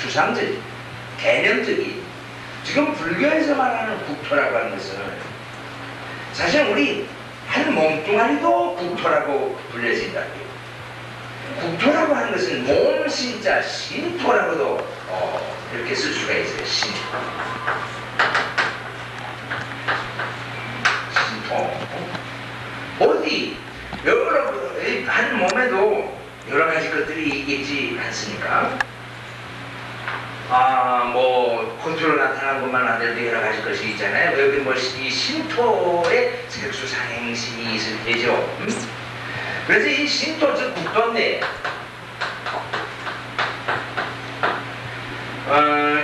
추상적인, 개념적인, 지금 불교에서 말하는 국토라고 하는 것은 사실 우리 한 몸뚱아리도 국토라고 불려진다고요. 국토라고 하는 것은 몸, 신자, 신토라고도 이렇게 쓸 수가 있어요. 신토. 어디 여러 한 몸에도 여러 가지 것들이 있지 않습니까? 뭐 겉으로 나타나는 것만 아니라도 여러 가지 것이 있잖아요. 여기 뭐 이 신토에 색수상행신이 있을 테죠. 그래서 이 신토 즉 국토인데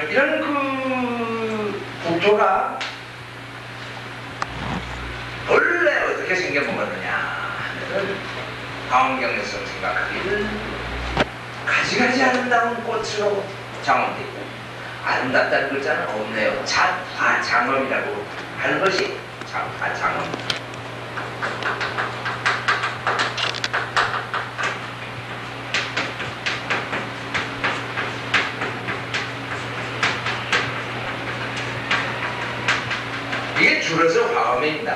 이런 그 국토가 원래 어떻게 생겨먹었느냐 하면은 광경에서 생각하기를 가지가지 아름다운 꽃으로 장엄되고 아름답다는 글자는 없네요. 장엄이라고 하는 것이 장엄. 이게 줄여서 화엄입니다.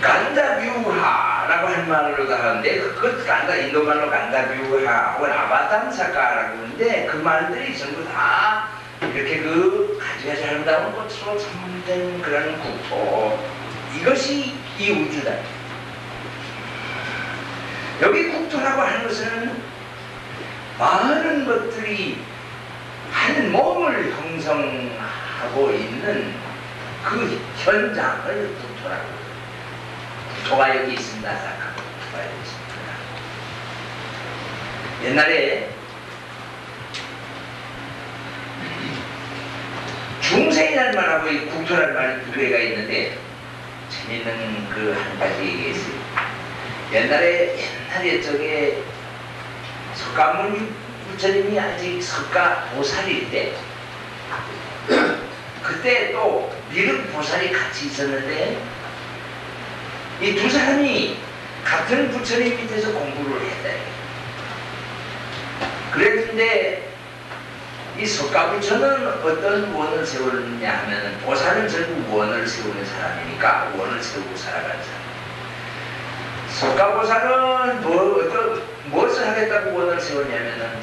간다뷰하라고 한 말로도 하는데 그 인도말로 간다뷰하 혹은 아바탐사카라고 하는데 그 말들이 전부 다 이렇게 그 가지가지 아름다운 꽃으로 첨된 그런 국토, 이것이 이 우주다. 여기 국토라고 하는 것은 많은 것들이 한 몸을 형성하고 있는 그 현장을 국토라고 해요. 국토가 여기 있습니다. 생각하고 국토가 여기 있습니다. 옛날에 중생이라는 말하고 이 국토라는 말이 두 개가 있는데 재밌는 그 한 가지 얘기했어요. 옛날에 저게 석가모니 부처님이 아직 석가 보살일 때 그때 또 미륵 보살이 같이 있었는데 이 두 사람이 같은 부처님 밑에서 공부를 했다. 그랬는데 이 석가부처는 어떤 원을 세우느냐 하면 보살은 결국 원을 세우는 사람이니까 원을 세우고 살아가는 사람. 석가보살은 무엇을 하겠다고 원을 세우냐면은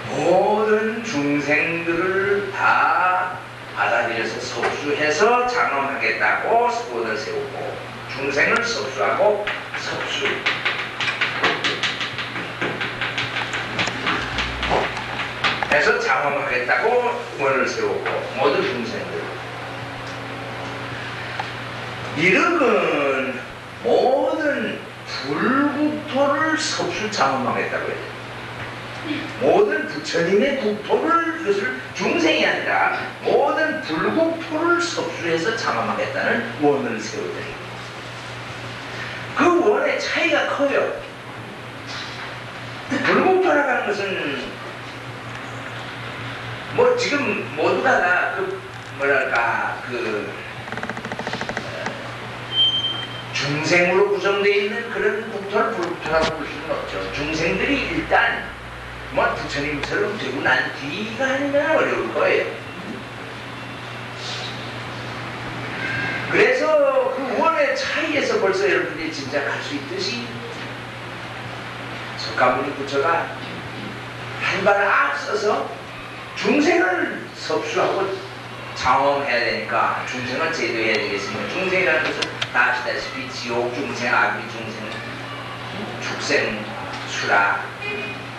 모든 중생들을 다 받아들여서 섭수해서 장엄하겠다고 원을 세우고 중생을 섭수하고 섭수 해서 장엄하겠다고 원을 세우고 모든 중생들. 미륵은 모든 불국토를 섭수 장엄하겠다고 해요. 모든 부처님의 국토를, 그것을 중생이 아니라 모든 불국토를 섭수해서 장엄하겠다는 원을 세우더니 그 원의 차이가 커요. 불국토라고 하는 것은 뭐 지금 모두가 다 중생으로 구성되어 있는 그런 국토를 불국토라고 볼 수는 없죠. 중생들이 일단 뭐 부처님처럼 되고 난 뒤가 아니면 어려울 거예요. 그래서 그 원의 차이에서 벌써 여러분들이 짐작할 수 있듯이 석가모니 부처가 한 발을 앞서서 중생을 섭수하고 장엄해야 되니까 중생을 제도해야 되겠습니다. 중생이라는 것은 다 아시다시피 지옥 중생, 아귀 중생, 축생, 수라,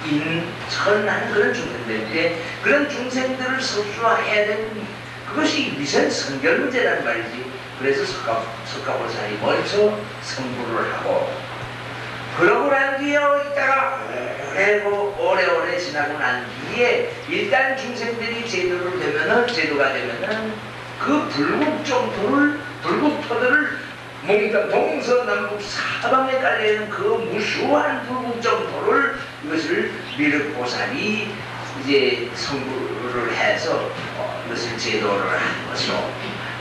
인, 천하는 그런 중생들인데 그런 중생들을 섭수해야 되는 그것이 미선 성결 문제라는 말이지. 그래서 석가보살이 먼저 성불을 하고 그러고 난 뒤에 있다가 오래오래 지나고 난 뒤에 일단 중생들이 제도가 되면은 그 불국토들을 몽땅 동서남북 사방에 깔려있는 그 무수한 불국정토를 이것을 미륵보살이 이제 성불을 해서 이것을 제도를 한 것으로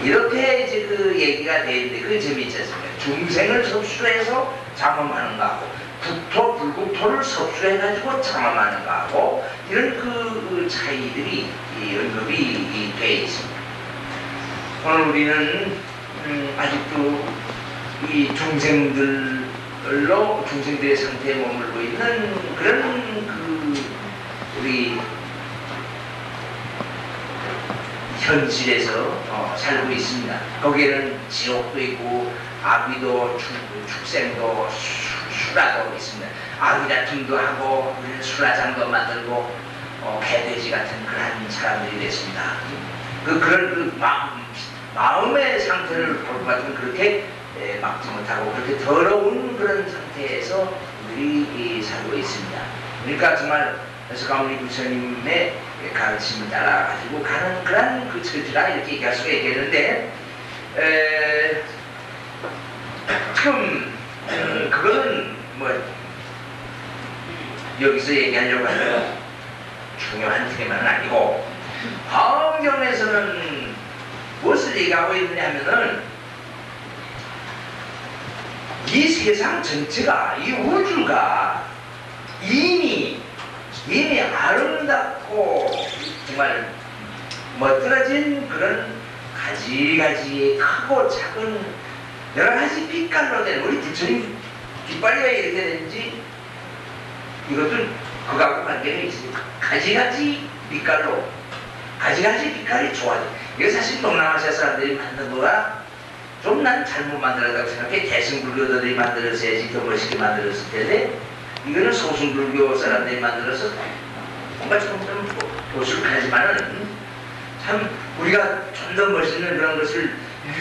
이렇게 이제 그 얘기가 되는데 그게 재미있지 않습니까? 중생을 섭수해서 장엄하는 거하고 북토, 불국토를 섭수해가지고 창험하는 거하고 이런 그 차이들이 언급이 되어 있습니다. 오늘 우리는 아직도 이 중생들의 상태에 머물고 있는 그런 그 우리 현실에서 살고 있습니다. 거기에는 지옥도 있고 아귀도 축생도 수라도 있습니다. 아귀 다툼도 하고 수라장도 만들고 개돼지 같은 그런 사람들이 됐습니다. 그런 마음의 상태를 볼 것 같으면 그렇게 막지 못하고 그렇게 더러운 그런 상태에서 우리들이 살고 있습니다. 그러니까 정말 서가모니 부처님의 가르침을 따라가지고 가는 그런 그 처지라 이렇게 얘기할 수가 있겠는데 지금 그거는 뭐 여기서 얘기하려고 하는 중요한 테마는 아니고 화엄경에서는 무엇을 얘기하고 있느냐 하면은 이 세상 전체가 이 우주가 이미 아름답고 정말 멋들어진 그런 가지가지의 크고 작은 여러가지 빛깔로 된 우리 부처님 깃발이 왜 이렇게 되는지 이것도 그거하고 관계가 있어요. 가지가지 빛깔로 가지가지 빛깔이 좋아져. 이거 사실 동남아시아 사람들이 만든 거가 좀 난 잘못 만들었다고 생각해. 대승불교들이 만들었어야지 더 멋있게 만들었을 텐데 이거는 소승불교 사람들이 만들어서 뭔가 좀 도술하지만은 참 우리가 좀 더 멋있는 그런 것을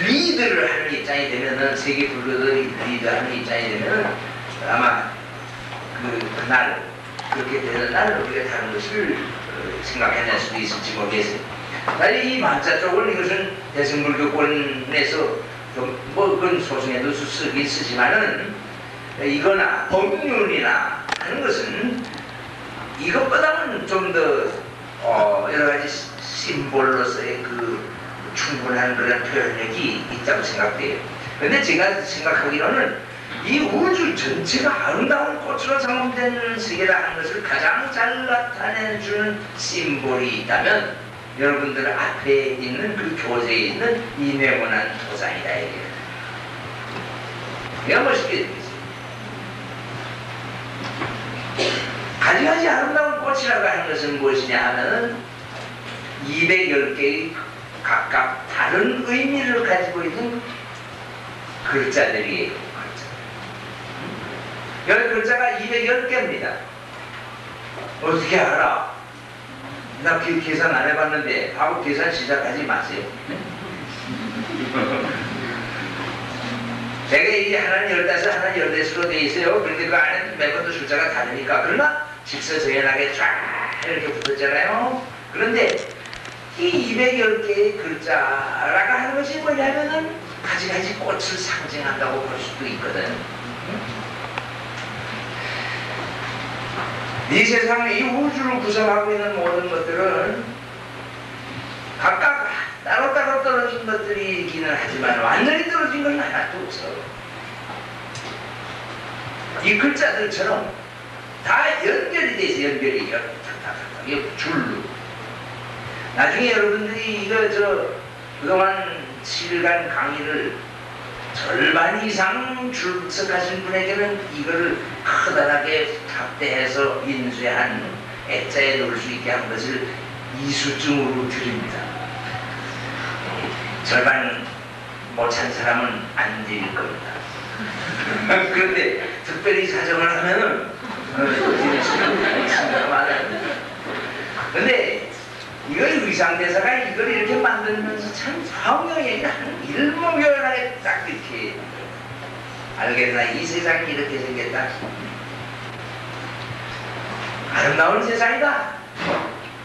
리드를 하는 입장이 되면은 세계 불교들이 리드하는 입장이 되면은 아마 그날 그렇게 되는 날 우리가 다른 것을 생각해낼 수도 있을지 모르겠어요. 사실 이 만자 쪽은 이것은 대승불교권에서 뭐 그건 소승에도 쓰긴 쓰지만은 이거나 법륜이나 하는 것은 이것보다는 좀 더 여러 가지 심볼로서의 그 충분한 그런 표현력이 있다고 생각돼요. 근데 제가 생각하기로는 이 우주 전체가 아름다운 꽃으로 장엄된 세계라 하는 것을 가장 잘 나타내주는 심볼이 있다면 여러분들 앞에 있는 그 교재에 있는 이 네모난 도장이다 이게. 내가 멋있게 느끼지. 가지가지 아름다운 꽃이라고 하는 것은 무엇이냐 하면은 210개의 각각 다른 의미를 가지고 있는 글자들이에요. 여기 글자가 210개입니다. 어떻게 알아? 나 계산 안 해봤는데 바로 계산 시작하지 마세요. 제가 이게 하나는 15, 하나는 14수로 되어 있어요. 그런데 그 안에 매번도 숫자가 다르니까. 그러나 직서정연하게 쫙 이렇게 붙었잖아요. 그런데 이 210개의 글자라고 하는 것이 뭐냐면은 가지가지 꽃을 상징한다고 볼 수도 있거든. 이 세상, 이 우주를 구성하고 있는 모든 것들은 각각 따로따로 떨어진 것들이기는 하지만 완전히 떨어진 건 하나도 없어. 이 글자들처럼 다 연결이 돼 있어. 연결이 줄로. 나중에 여러분들이 그동안 7일간 강의를 절반 이상 출석하신 분에게는 이거를 커다랗게 확대해서 인쇄한 액자에 넣을 수 있게 한 것을 이수증으로 드립니다. 절반 못 찬 사람은 안 드릴 겁니다. 그런데 특별히 사정을 하면은 드릴 수는 있습니다. 근데 이걸 의상대사가 이걸 이렇게 만들면서 참 성경에 일목요연하게 딱 이렇게 알겠나? 이 세상이 이렇게 생겼다. 아름다운 세상이다.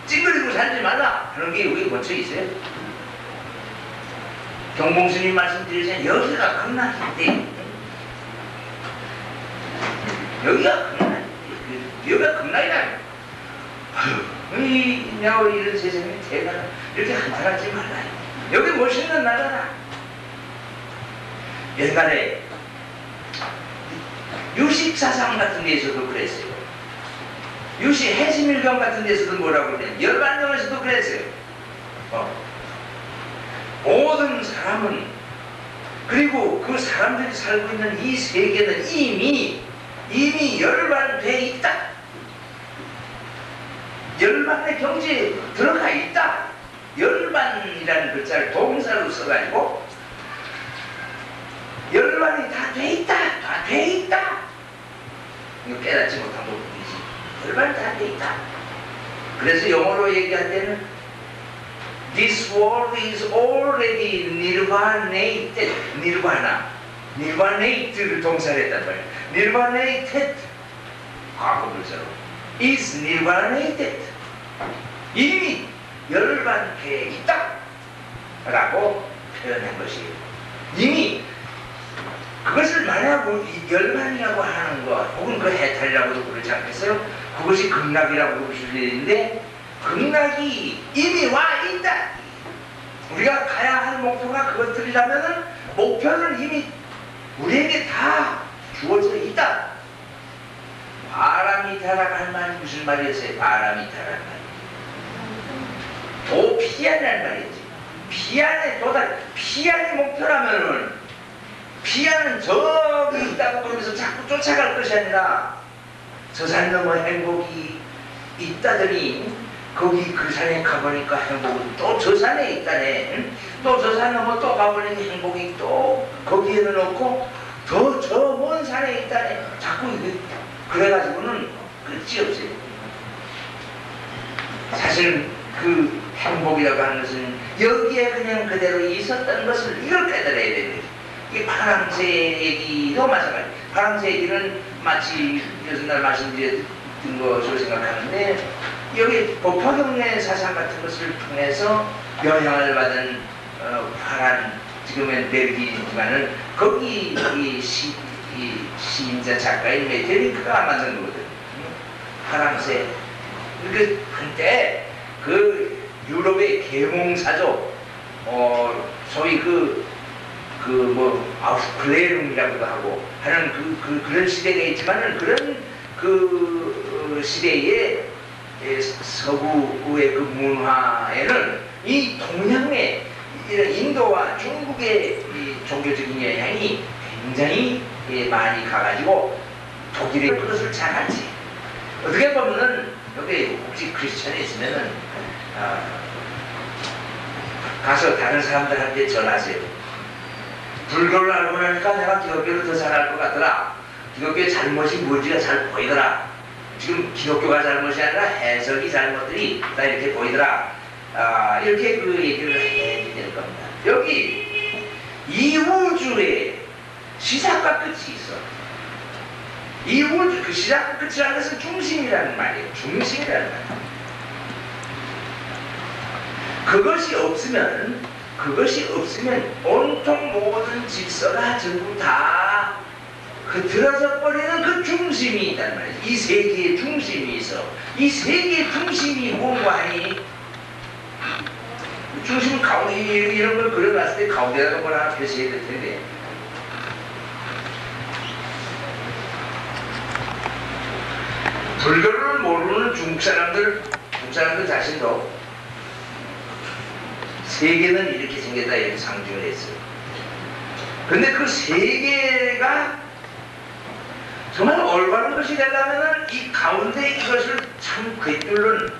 찡그리고 살지 말라. 그런 게 여기 꽂혀 있어요. 경봉스님 말씀드리자면 여기가 극락인데 여기가 극락이다. 내가 이런 세상에 대가 이렇게 한탄하지 말라. 여기 멋있는 나라다. 옛날에 유식사상 같은 데에서도 그랬어요. 유식 해심일경 같은 데서도 뭐라고 그러냐, 열반경에서도 그랬어요. 모든 사람은, 그리고 그 사람들이 살고 있는 이 세계는 이미 열반돼 있다. 열반의 경지에 들어가 있다. 열반이라는 글자를 동사로 써가지고 열반이 다 돼 있다. 다 돼 있다. 이거 깨닫지 못한 부분이지. 열반이 다 돼 있다. 그래서 영어로 얘기할 때는 This world is already nirvanated. nirvanated 동사를 했단 말이에요. nirvanated 과거 분사로 is nirvanated. 이미 열반해 있다 라고 표현한 것이에요. 이미 그것을 말하고 열반이라고 하는 것, 혹은 그 해탈이라고도 부르지 않겠어요? 그것이 극락이라고 부를 수 있는데, 극락이 이미 와 있다. 우리가 가야 할 목표가 그것들이라면은 목표는 이미 우리에게 다 주어져 있다. 바람이타라고 할 말이 무슨 말이었어요? 바람이타라는 말이 도피안이라는 말이었지. 피안에 피안이 목표라면은, 피안은 저기 있다고 그러면서 자꾸 쫓아갈 것이 아니라 저 산 넘어 행복이 있다더니 거기 그 산에 가보니까 행복은 또 저 산에 있다네. 또 저 산 넘어 또 가보니 행복이 또 거기에는 없고 더 저 먼 산에 있다네. 자꾸 그래가지고는 끝이 없어요. 사실 그 행복이라고 하는 것은 여기에 그냥 그대로 있었던 것을 이걸 깨달아야 되는 거죠. 이 파랑새 얘기도 마찬가지. 파랑새 얘기는 마치 여전날 말씀드렸던 것으로 생각하는데, 여기 법화경례 사상 같은 것을 통해서 영향을 받은 파란, 지금은 벨기이지만은 거기 이 시인자 작가인 메테링크가 만든 거거든. 파랑새. 그 한때 그 유럽의 계몽사조, 소위 아우프클레rum이라고도 하고 하는 그런 시대가 있지만은, 그런 그 시대의 서구의 그 문화에는 이 동양의 이런 인도와 중국의 이 종교적인 영향이 굉장히 많이 가가지고 독일의 그것을 잘 알지. 어떻게 보면은 여기 혹시 크리스천이 있으면은 가서 다른 사람들한테 전하세요. 불교를 알고 나니까 내가 기독교를 더 잘할 것 같더라. 기독교의 잘못이 뭔지가 잘 보이더라. 지금 기독교가 잘못이 아니라 해석이 잘못들이 다 이렇게 보이더라. 이렇게 그 얘기를 해야 될 겁니다. 여기 이 우주에 시작과 끝이 있어. 이 우주, 그 시작과 끝이라는 것은 중심이라는 말이에요. 중심이라는 말. 그것이 없으면 온통 모든 질서가 전부 다 흐트러져 버리는 그 중심이 있단 말이에요. 이 세계의 중심이 있어. 이 세계의 중심이 뭔가 하니, 중심은 가운데, 이런 걸 그려놨을 때 가운데다가 뭘 하나 표시해야 될 텐데, 불교를 모르는 중국 사람들 자신도 세계는 이렇게 생겼다 이렇게 상징을 했어요. 근데 그 세계가 정말 올바른 것이 되려면 이 가운데 이것을 참 꿰뚫는,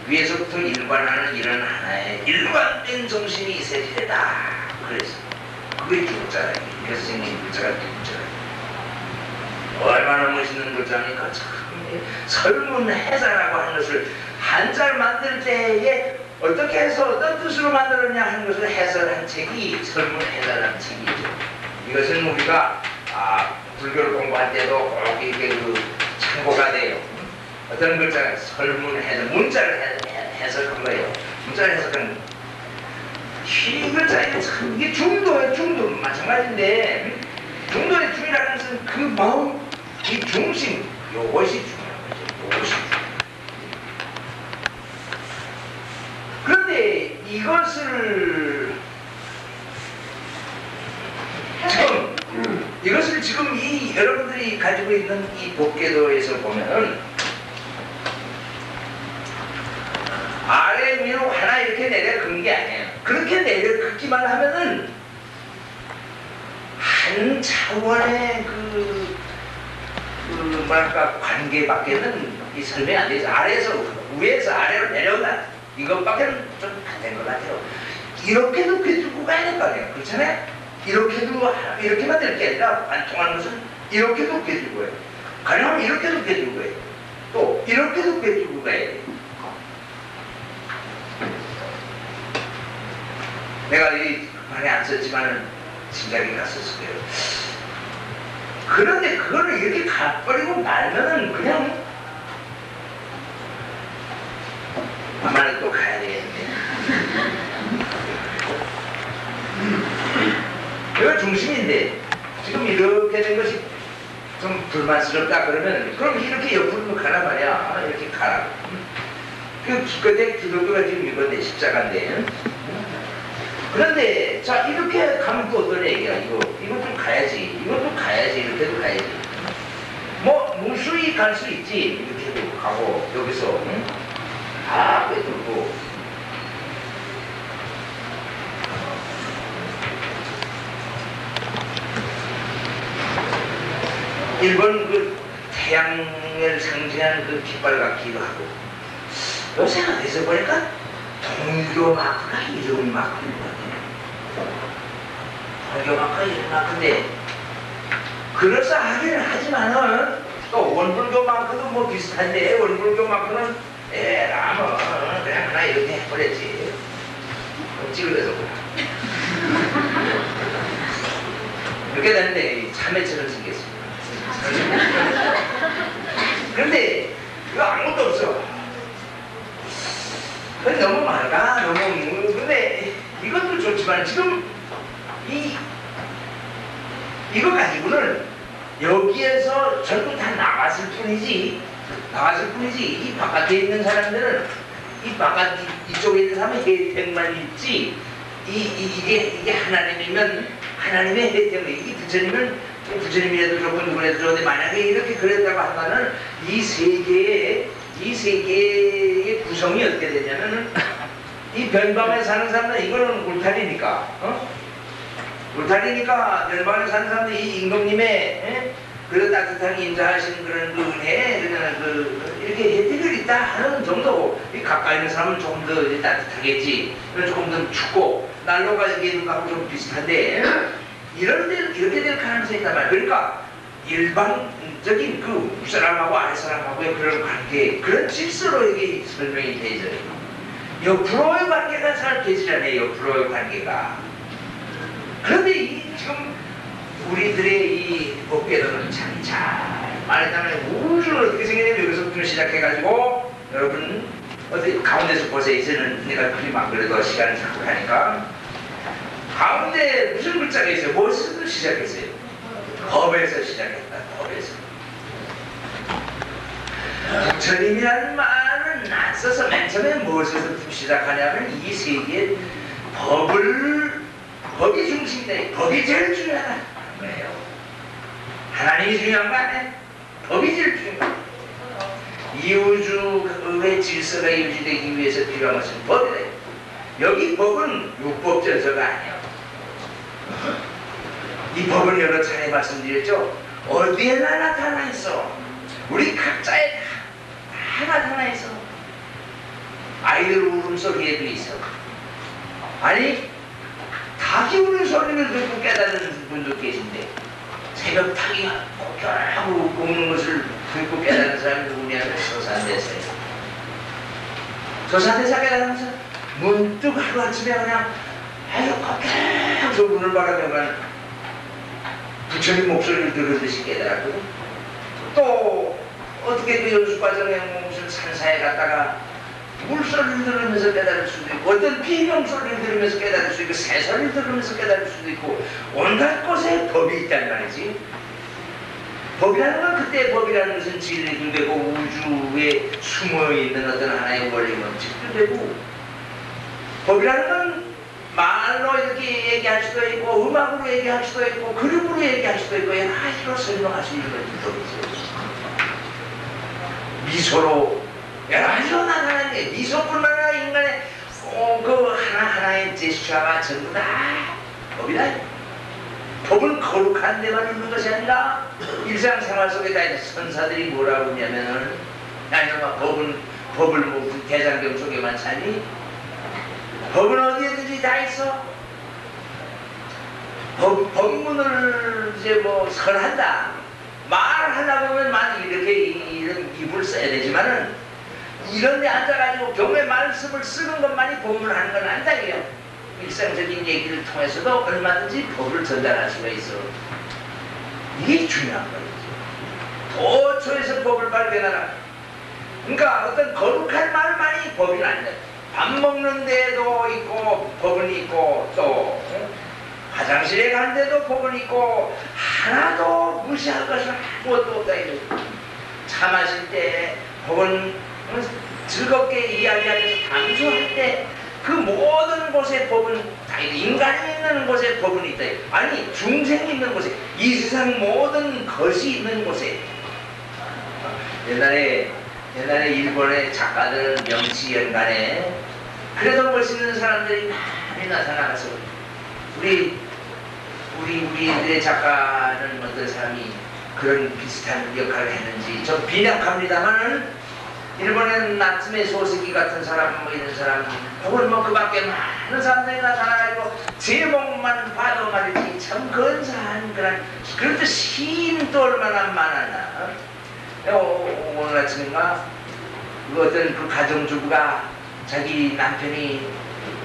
위에서부터 일관하는 이런 하나의 일관된 정신이 있어야 되다. 그래서 그게 중자라니. 그래서 생긴 글자가 중자라니. 얼마나 멋있는 글자니까 참 설문해자라고 하는 것을 한자를 만들 때에 어떻게 해서 어떤 뜻으로 만들었냐 하는 것을 해설한 책이 설문해자라는 책이죠. 이것은 우리가 불교를 공부할 때도 꼭 이렇게 참고가 돼요. 어떤 글자가 설문해서 문자를 해석한 거예요. 문자를 해석한 이 글자에 참 이게 중도 마찬가지인데, 중도의 중이라는 것은 그 마음, 이 중심, 요것이 중요한 거죠. 요것이. 그런데 이것을 지금 이 여러분들이 사람들이 가지고 있는 이 법궤도에서 보면은 아래 위로 하나 이렇게 내려 긋는 게 아니에요. 그렇게 내려 긋기만 하면은 한 차원의 뭐랄까 관계밖에는 이 설명이 안 되죠. 위에서 아래로 내려온다. 이것밖에는 좀 안 된 것 같아요. 이렇게도 꿰뚫고 가야 될 거 아니에요. 그렇잖아요? 이렇게만 될 게 아니라 안 통하는 것은 이렇게도 꿰뚫고 가야 돼요. 가능하면 이렇게도 꿰뚫고 가야 돼요. 또 이렇게도 꿰뚫고 가야 돼요. 내가 이 말에 안 썼지만은 진작에 갔었을 거예요. 그런데 그거를 이렇게 가버리고 말면은 그냥 아마는 또 가야 되겠는데. 이거 중심인데 지금 이렇게 된 것이 좀 불만스럽다 그러면 그럼 이렇게 옆으로 가란 말이야. 이렇게 가라. 그 기껏해 기독교가 지금 이건데 십자가인데. 그런데 자 이렇게 가면 또 어떤 얘기야. 이것도 가야지. 이것도 가야지. 이렇게도 가야지. 뭐 무수히 갈 수 있지. 이렇게도 가고 여기서 다 빼들고. 일본 그 태양을 상징하는 그 깃발 같기도 하고 요새 어디서 보니까 동교 마크가 이름 마크인 것 같아요. 동교 마크가 이름 마크인데 그럴싸하기는 하지만은 또 원불교 마크도 뭐 비슷한데 원불교 마크는 에라 뭐 그냥 하나 이렇게 해버렸지. 찌그러서 그렇게 되는데 참외처럼 생겼습니다. 그런데 이거 아무것도 없어. 너무 많아. 근데 이것도 좋지만 지금 이거 가지고는 여기에서 전부 다 나갔을 뿐이지 이 바깥에 있는 사람들은 이쪽에 있는 사람은 혜택만 있지 이게 하나님이면 하나님의 혜택을 이 부처님이라도 좋고 누구라도 좋은데 만약에 이렇게 그랬다고 한다면 이 세계의 구성이 어떻게 되냐면은 이 변방에 사는 사람들은 이거는 울타리니까 변방에 사는 사람들이 이 임금님의 그런 따뜻하게 인자하시는 그런 그 은혜 이렇게 혜택을 있다 하는 정도고 가까이 있는 사람은 조금 더 따뜻하겠지 조금 더 춥고 난로가 여기 있는 거하고 좀 비슷한데 이렇게 될 가능성이 있단 말이야. 그러니까 일반적인 그 윗사람하고 아랫사람하고의 그런 관계, 그런 질서로 이게 설명이 돼 있어요. 옆으로의 관계가 잘 되지 않아요. 옆으로의 관계가. 그런데 지금 우리들의 이 법궤도는 참 잘 말하자면 우주는 어떻게 생겼냐면 여기서부터 시작해가지고 여러분 어디 가운데서 보세요. 이제는 내가 그림 안 그래도 시간을 자꾸 하니까 가운데 무슨 글자가 있어요? 무엇에서 시작했어요? 법에서 시작했다. 법에서. 부처님이라는 말은 안 써서 맨 처음에 무엇에서부터 시작하냐면 이 세계의 법이 중심이다. 법이 제일 중요하다는 거예요. 하나님이 중요한 거 아니에요? 법이 제일 중요한 거예요. 이 우주의 질서가 유지되기 위해서 필요한 것은 법이다. 여기 법은 율법전서가 아니에요. 이 법은 여러 차례 말씀드렸죠. 어디에나 나타나 있어. 우리 각자에 다 나타나 있어. 아이들 울음소리에도 있어. 아니 닭이 우는 소리를 듣고 깨달은 분도 계신데 새벽 닭이 고견하고 우는 것을 듣고 깨달은 사람이 누구냐면 서산대사예요. 서산대사 깨달으면서 문득 하루아침에 그냥 아유 고견하면서 우는 바람에만 부처님 목소리를 들으듯이 깨달았거든. 또 어떻게 그 연수 과정에 무슨 산사에 갔다가 물소리를 들으면서 깨달을 수도 있고 어떤 비명소리를 들으면서 깨달을 수도 있고 새소리를 들으면서 깨달을 수도 있고 온갖 곳에 법이 있단 말이지. 법이라는 건 그때 법이라는 것은 진리도 되고 우주에 숨어있는 어떤 하나의 원리 원칙도 되고 법이라는 건 말로 이렇게 얘기할 수도 있고, 음악으로 얘기할 수도 있고, 그림으로 얘기할 수도 있고, 여러 가지로 설명할 수 있는 것들도 있어요. 미소로 여러 가지로 나타나는 게, 미소뿐만 아니라 인간의 그 하나하나의 제스처가 전부 다 법이다. 법은 거룩한 데만 있는 것이 아니라 일상생활 속에 다 있는 선사들이 뭐라고 하냐면은, 아니면 법을 뭐 대장경 속에만 찾니? 법은 어디에든지 다 있어. 법문을 이제 뭐 설한다. 말하려고 하면 이렇게 이런 입을 써야 되지만은, 이런 데 앉아가지고 경외 말씀을 쓰는 것만이 법문하는 건 아니다 이게요. 일상적인 얘기를 통해서도 얼마든지 법을 전달할 수가 있어. 이게 중요한 거예요. 도처에서 법을 발견하라. 그러니까 어떤 거룩한 말만이 법이 아니다. 밥 먹는 데도 있고 법은 있고, 또 화장실에 가는 데도 법은 있고, 하나도 무시할 것은 아무것도 없다. 차 마실 때 법은, 즐겁게 이야기하면서 담소할 때 그 모든 곳에 법은 다 있다. 인간이 있는 곳에 법은 있다. 아니 중생이 있는 곳에, 이 세상 모든 것이 있는 곳에. 옛날에 일본의 작가들 명치연간에 그래도 멋있는 사람들이 많이 나타나서, 우리들의 작가는 어떤 사람이 그런 비슷한 역할을 했는지 좀 빈약합니다만은, 일본의 나츠메 소세기 같은 사람, 뭐 이런 사람, 혹은 뭐 그 밖에 많은 사람들이 나타나가지고 제목만 봐도 말이지 참 근사한 그런 시인 또 얼마나 많았나. 오늘 아침인가 어떤 그 가정주부가 자기 남편이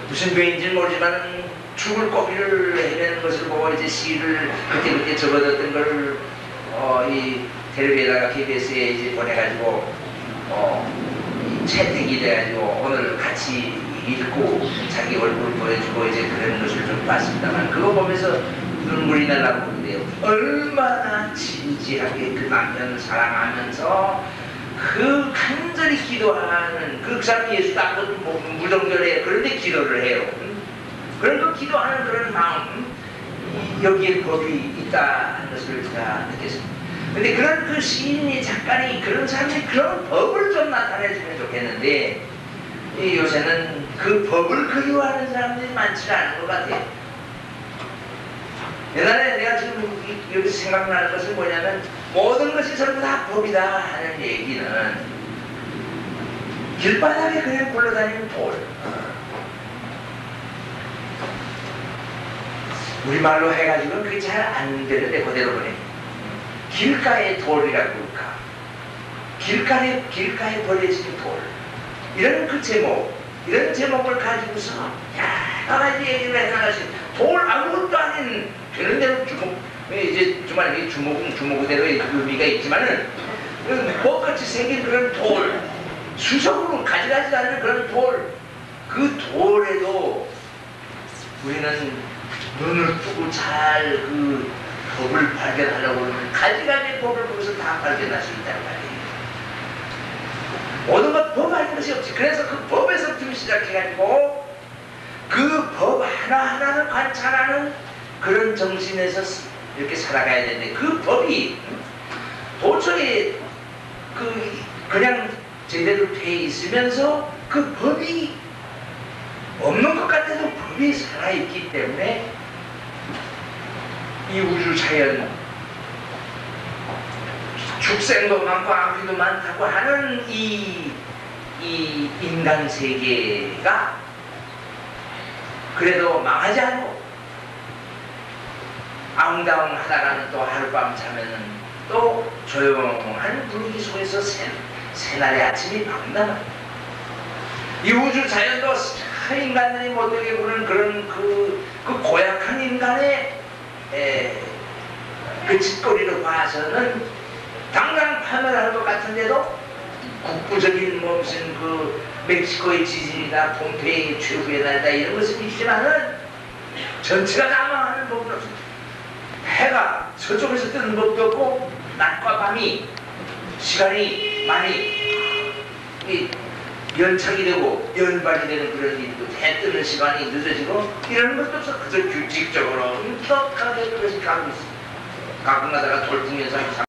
무슨 병인지는 모르지만 죽을 고비를 헤매는 것을 보고 이제 시를 그때 적어뒀던 걸 이 텔레비에다가 KBS에 이제 보내가지고 채택이 돼가지고 오늘 같이 읽고 자기 얼굴 보여주고 이제 그런 것을 좀 봤습니다만, 그거 보면서 눈물이 나려고 그러는데요. 얼마나 진지하게 그 남편을 사랑하면서 그 간절히 기도하는, 그 사람이 예수 닦고 무정절에 그런데 기도를 해요. 그런 그 기도하는 그런 마음, 여기에 법이 있다는 것을 제가 느꼈습니다. 근데 그런 그 시인이, 작가니, 그런 사람들이 그런 법을 좀 나타내주면 좋겠는데, 요새는 그 법을 그리워하는 사람들이 많지 않은 것 같아요. 옛날에 내가 지금 여기서 생각나는 것은 뭐냐면, 모든 것이 전부 다 법이다 하는 얘기는 길바닥에 그냥 굴러다니는 돌, 우리말로 해가지고는 그게 잘 안 되는데 그대로 보내. 길가의 돌이라고 할까? 길가에 버려진 돌. 이런 그 제목, 이런 제목을 가지고서 여러 가지 얘기를 해나가신 돌, 아무것도 아닌 되는 대로 주먹, 이제 주말에 주먹은 주먹대로의 의미가 있지만은 뭐같이 생긴 그런 돌, 수석으로 가져가지 않는 그런 돌, 그 돌에도 우리는 눈을 뜨고 잘 그 법을 발견하려고 하면 가지가지 법을 거기서 다 발견할 수 있다는 말이에요. 모든 것 법 아닌 것이 없지. 그래서 그 법에서부터 시작해가지고 그 법 하나하나를 관찰하는 그런 정신에서 이렇게 살아가야 되는데, 그 법이 도처에 그냥 제대로 돼 있으면서 그 법이 없는 것 같아도 법이 살아있기 때문에 이 우주 자연, 축생도 많고 아귀도 많다고 하는 이 인간 세계가 그래도 망하지 않고 아웅다웅하다가는 또 하룻밤 자면은 또 조용한 분위기 속에서 새날의 아침이 밝는다. 이 우주 자연도 인간들이 못되게 보는 그런 그 고약한 인간의 그 짓거리를 봐서는 당장 파멸할 것 같은데도 국부적인 무슨 그 멕시코의 지진이나 폼페이의 최후의 날이다 이런 것은 있지만은 전체가 다 망하는 법은 없습니다. 해가 서쪽에서 뜨는 법도 없고 낮과 밤이 시간이 많이 연착이 되고 연발이 되는 그런 일도 해 뜨는 시간이 늦어지고 이런 것도 없어. 그저 규칙적으로 엄격하게 그것이 가고 있습니다. 가끔 가다가 돌풍 현상이